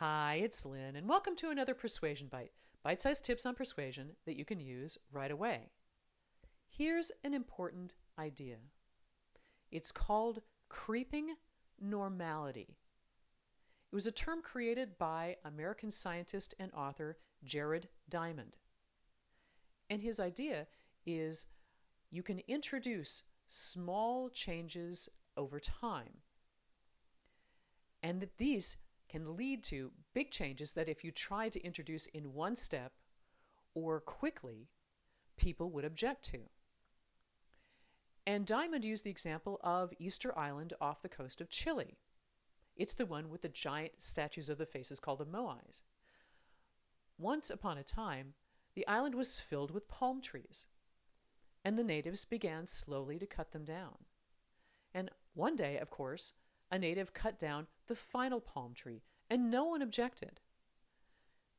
Hi, it's Lynn, and welcome to another Persuasion Byte, bite-sized tips on persuasion that you can use right away. Here's an important idea. It's called creeping normality. It was a term created by American scientist and author Jared Diamond. And his idea is you can introduce small changes over time, and that these can lead to big changes that if you tried to introduce in one step or quickly, people would object to. And Diamond used the example of Easter Island off the coast of Chile. It's the one with the giant statues of the faces called the Moais. Once upon a time, the island was filled with palm trees, and the natives began slowly to cut them down. And one day, of course, a native cut down the final palm tree, and no one objected.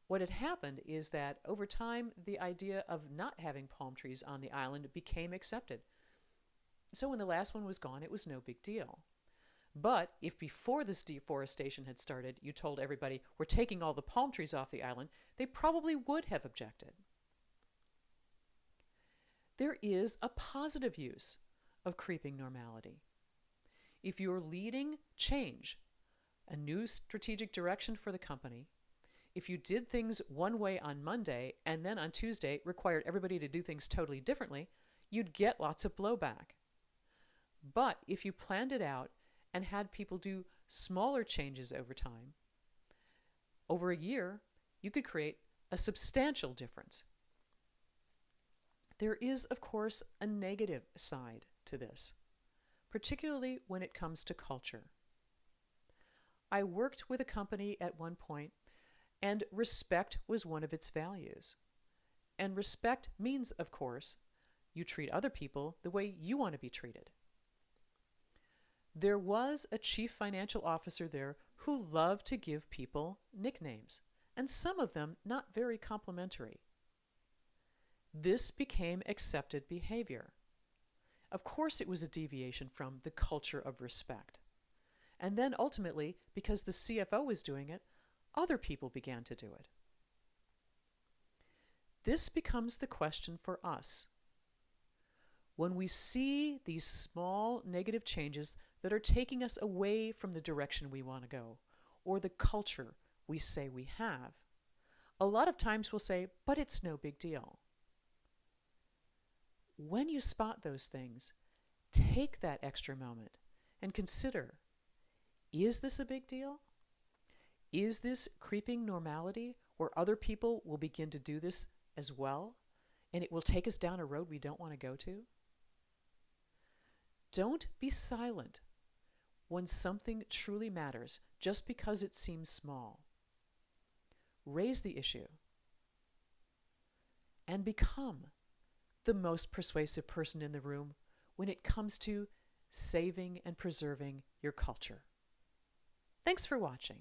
What had happened is that over time, the idea of not having palm trees on the island became accepted. So when the last one was gone, it was no big deal. But if before this deforestation had started, you told everybody, we're taking all the palm trees off the island, they probably would have objected. There is a positive use of creeping normality. If you're leading change, a new strategic direction for the company, if you did things one way on Monday and then on Tuesday required everybody to do things totally differently, you'd get lots of blowback. But if you planned it out and had people do smaller changes over time, over a year, you could create a substantial difference. There is, of course, a negative side to this, particularly when it comes to culture. I worked with a company at one point, and respect was one of its values. And respect means, of course, you treat other people the way you want to be treated. There was a chief financial officer there who loved to give people nicknames, and some of them not very complimentary. This became accepted behavior. Of course, it was a deviation from the culture of respect. And then ultimately, because the CFO was doing it, other people began to do it. This becomes the question for us. When we see these small negative changes that are taking us away from the direction we want to go, or the culture we say we have, a lot of times we'll say, but it's no big deal. When you spot those things, take that extra moment and consider, is this a big deal? Is this creeping normality where other people will begin to do this as well, and it will take us down a road we don't want to go to? Don't be silent when something truly matters just because it seems small. Raise the issue and become the most persuasive person in the room when it comes to saving and preserving your culture. Thanks for watching.